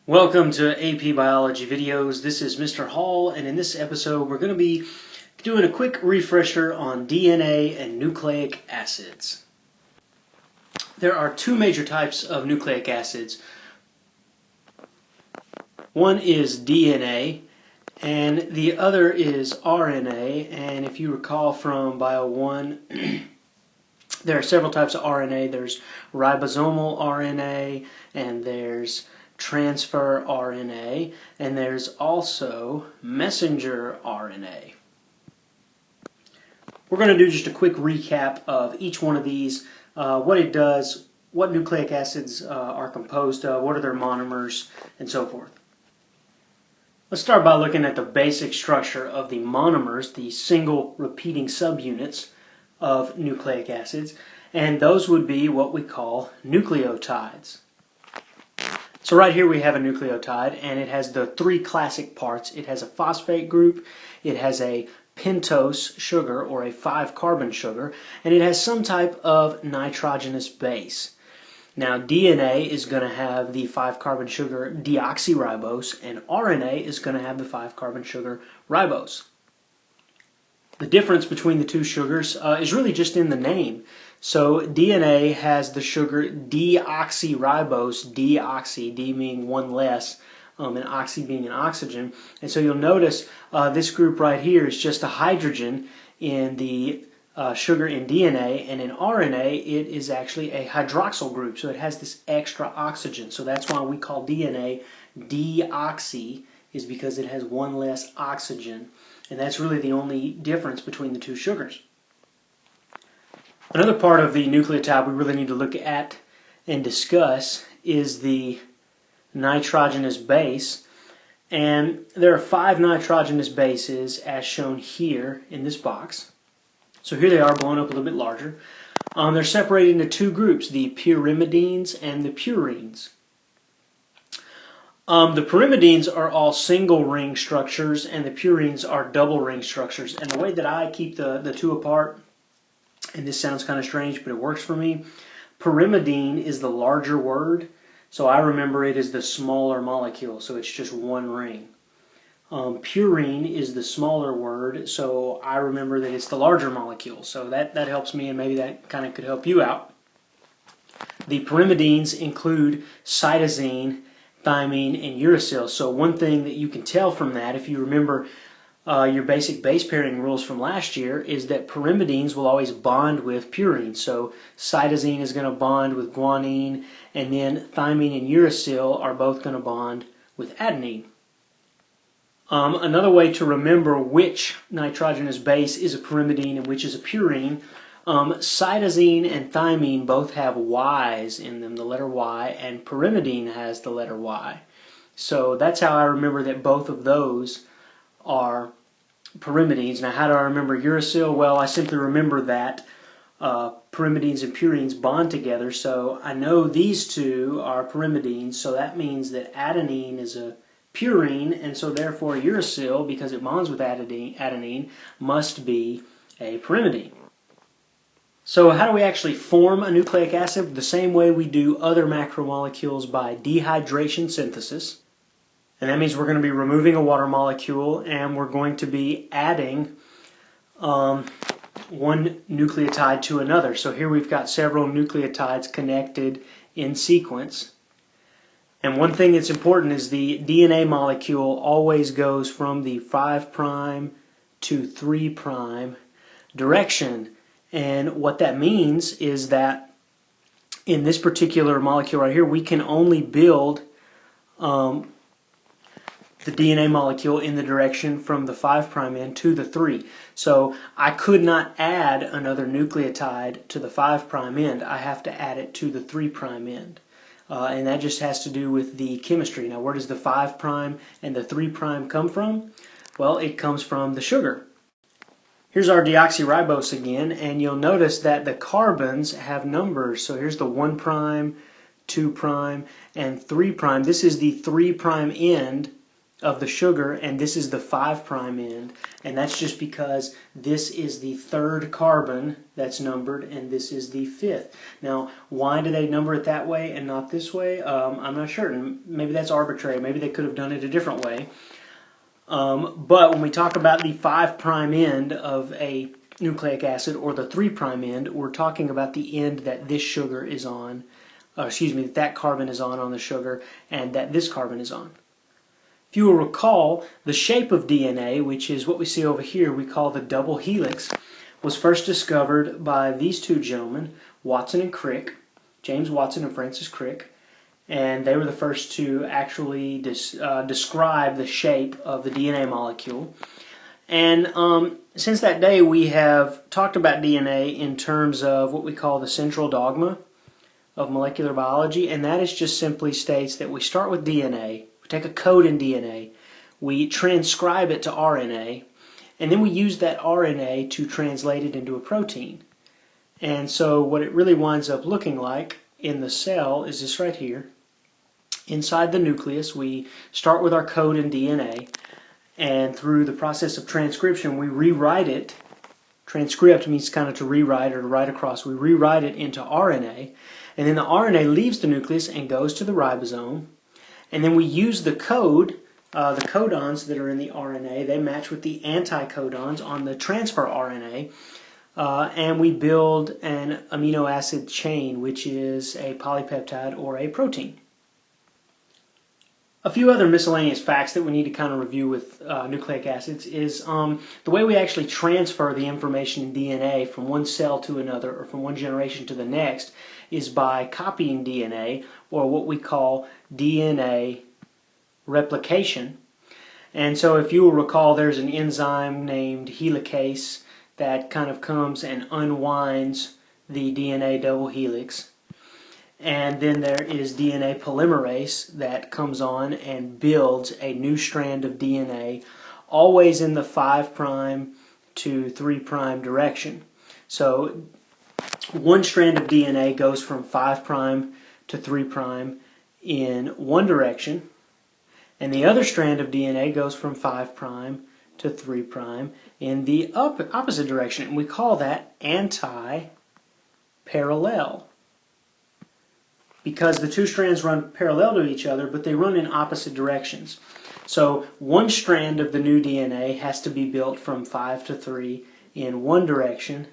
Welcome to AP Biology videos. This is Mr. Hall, and in this episode we're going to be doing a quick refresher on DNA and nucleic acids. There are two major types of nucleic acids. One is DNA and the other is RNA, and if you recall from Bio 1 there are several types of RNA. There's ribosomal RNA and there's transfer RNA, and there's also messenger RNA. We're going to do just a quick recap of each one of these, what it does, what nucleic acids are composed of, what are their monomers, and so forth. Let's start by looking at the basic structure of the monomers, the single repeating subunits of nucleic acids, and those would be what we call nucleotides. So right here we have a nucleotide, and it has the three classic parts. It has a phosphate group, it has a pentose sugar or a 5-carbon sugar, and it has some type of nitrogenous base. Now DNA is going to have the 5-carbon sugar deoxyribose, and RNA is going to have the 5-carbon sugar ribose. The difference between the two sugars is really just in the name. So DNA has the sugar deoxyribose, deoxy, D meaning one less, and oxy being an oxygen. And so you'll notice this group right here is just a hydrogen in the sugar in DNA, and in RNA it is actually a hydroxyl group, so it has this extra oxygen. So that's why we call DNA deoxy, is because it has one less oxygen. And that's really the only difference between the two sugars. Another part of the nucleotide we really need to look at and discuss is the nitrogenous base. And there are 5 nitrogenous bases as shown here in this box. So here they are, blown up a little bit larger. They're separated into two groups, the pyrimidines and the purines. The pyrimidines are all single ring structures, and the purines are double ring structures. And the way that I keep the two apart, and this sounds kind of strange, but it works for me, pyrimidine is the larger word, so I remember it as the smaller molecule, so it's just one ring. Purine is the smaller word, so I remember that it's the larger molecule, so that helps me, and maybe that kind of could help you out. The pyrimidines include cytosine, thymine, and uracil. So one thing that you can tell from that, if you remember your basic base pairing rules from last year, is that pyrimidines will always bond with purines. So cytosine is going to bond with guanine, and then thymine and uracil are both going to bond with adenine. Another way to remember which nitrogenous base is a pyrimidine and which is a purine, cytosine and thymine both have Y's in them, the letter Y, and pyrimidine has the letter Y. So that's how I remember that both of those are pyrimidines. Now, how do I remember uracil? Well, I simply remember that pyrimidines and purines bond together, so I know these two are pyrimidines, so that means that adenine is a purine, and so therefore uracil, because it bonds with adenine, must be a pyrimidine. So how do we actually form a nucleic acid? The same way we do other macromolecules, by dehydration synthesis. And that means we're going to be removing a water molecule, and we're going to be adding one nucleotide to another. So here we've got several nucleotides connected in sequence. And one thing that's important is the DNA molecule always goes from the 5' to 3' direction. And what that means is that in this particular molecule right here, we can only build the DNA molecule in the direction from the 5' end to the 3. So I could not add another nucleotide to the 5' end. I have to add it to the 3' end. And that just has to do with the chemistry. Now, where does the 5' and the 3' come from? Well, it comes from the sugar. Here's our deoxyribose again, and you'll notice that the carbons have numbers. So here's the 1', 2', and 3'. This is the 3' end of the sugar, and this is the 5' end, and that's just because this is the third carbon that's numbered and this is the fifth. Now, why do they number it that way and not this way? I'm not sure. Maybe that's arbitrary. Maybe they could have done it a different way. But when we talk about the 5' end of a nucleic acid or the 3' end, we're talking about the end that this sugar is on, that carbon is on the sugar, and that this carbon is on. If you will recall, the shape of DNA, which is what we see over here, we call the double helix, was first discovered by these two gentlemen, Watson and Crick, James Watson and Francis Crick, and they were the first to actually describe the shape of the DNA molecule. And since that day, we have talked about DNA in terms of what we call the central dogma of molecular biology, and that is just simply states that we start with DNA, we take a code in DNA, we transcribe it to RNA, and then we use that RNA to translate it into a protein. And so what it really winds up looking like in the cell is this right here. Inside the nucleus, we start with our code in DNA, and through the process of transcription, we rewrite it. Transcript means kind of to rewrite or to write across. We rewrite it into RNA, and then the RNA leaves the nucleus and goes to the ribosome. And then we use the code, the codons that are in the RNA, they match with the anticodons on the transfer RNA, and we build an amino acid chain, which is a polypeptide or a protein. A few other miscellaneous facts that we need to kind of review with nucleic acids is the way we actually transfer the information in DNA from one cell to another or from one generation to the next is by copying DNA, or what we call DNA replication. And so if you will recall, there's an enzyme named helicase that kind of comes and unwinds the DNA double helix. And then there is DNA polymerase that comes on and builds a new strand of DNA, always in the 5' to 3' direction. So one strand of DNA goes from 5' to 3' in one direction, and the other strand of DNA goes from 5' to 3' in the opposite direction, and we call that anti-parallel, because the two strands run parallel to each other, but they run in opposite directions. So one strand of the new DNA has to be built from 5 to 3 in one direction,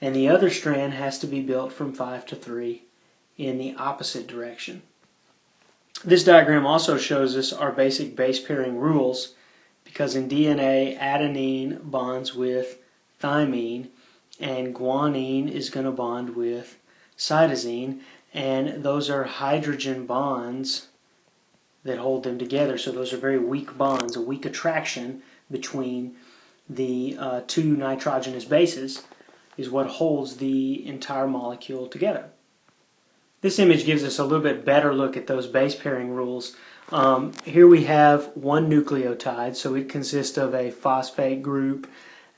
and the other strand has to be built from 5 to 3 in the opposite direction. This diagram also shows us our basic base pairing rules, because in DNA, adenine bonds with thymine, and guanine is going to bond with cytosine, and those are hydrogen bonds that hold them together. So those are very weak bonds, a weak attraction between the two nitrogenous bases is what holds the entire molecule together. This image gives us a little bit better look at those base pairing rules. Here we have one nucleotide, so it consists of a phosphate group,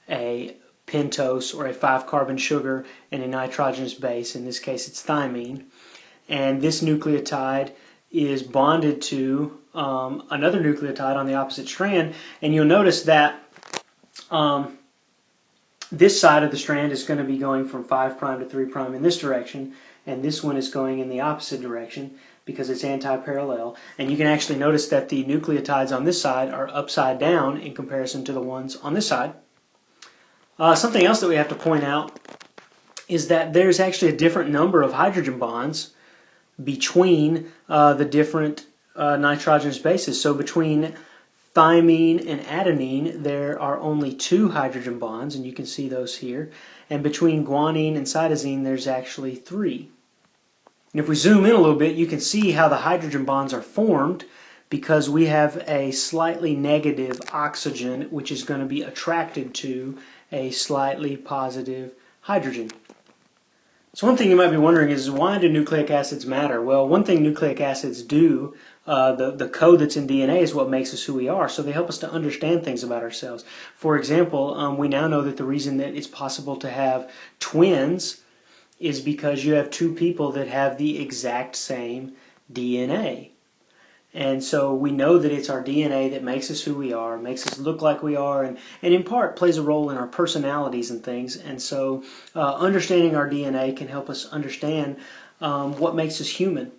a pentose or a 5-carbon sugar, and a nitrogenous base. In this case it's thymine. And this nucleotide is bonded to another nucleotide on the opposite strand, and you'll notice that this side of the strand is going to be going from 5' to 3' in this direction, and this one is going in the opposite direction because it's anti-parallel. And you can actually notice that the nucleotides on this side are upside down in comparison to the ones on this side. Something else that we have to point out is that there's actually a different number of hydrogen bonds between the different nitrogenous bases. So between thymine and adenine, there are only 2 hydrogen bonds, and you can see those here. And between guanine and cytosine, there's actually 3. And if we zoom in a little bit, you can see how the hydrogen bonds are formed, because we have a slightly negative oxygen, which is going to be attracted to a slightly positive hydrogen. So one thing you might be wondering is, why do nucleic acids matter? Well, one thing nucleic acids do, the code that's in DNA is what makes us who we are, so they help us to understand things about ourselves. For example, we now know that the reason that it's possible to have twins is because you have 2 people that have the exact same DNA. And so we know that it's our DNA that makes us who we are, makes us look like we are, and in part plays a role in our personalities and things. And so understanding our DNA can help us understand what makes us human.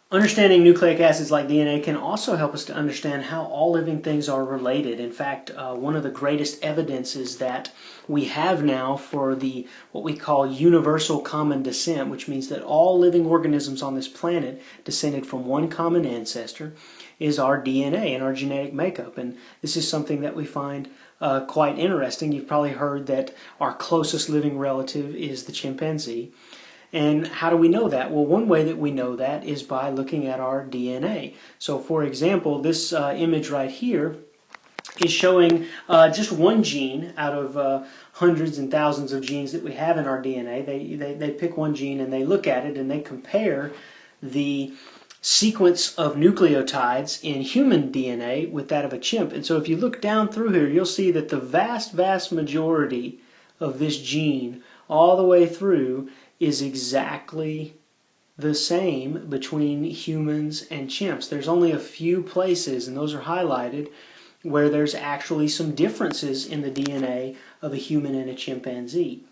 Understanding nucleic acids like DNA can also help us to understand how all living things are related. In fact, one of the greatest evidences that we have now for what we call universal common descent, which means that all living organisms on this planet descended from one common ancestor, is our DNA and our genetic makeup. And this is something that we find quite interesting. You've probably heard that our closest living relative is the chimpanzee. And how do we know that? Well, one way that we know that is by looking at our DNA. So, for example, this image right here is showing just one gene out of hundreds and thousands of genes that we have in our DNA. They pick one gene and they look at it and they compare the sequence of nucleotides in human DNA with that of a chimp. And so if you look down through here, you'll see that the vast majority of this gene all the way through is exactly the same between humans and chimps. There's only a few places, and those are highlighted, where there's actually some differences in the DNA of a human and a chimpanzee.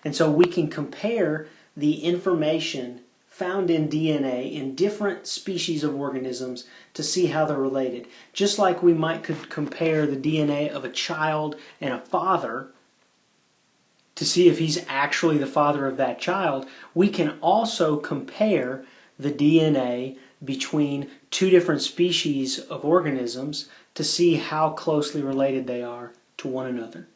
And so we can compare the information found in DNA in different species of organisms to see how they're related. Just like we could compare the DNA of a child and a father to see if he's actually the father of that child, we can also compare the DNA between two different species of organisms to see how closely related they are to one another.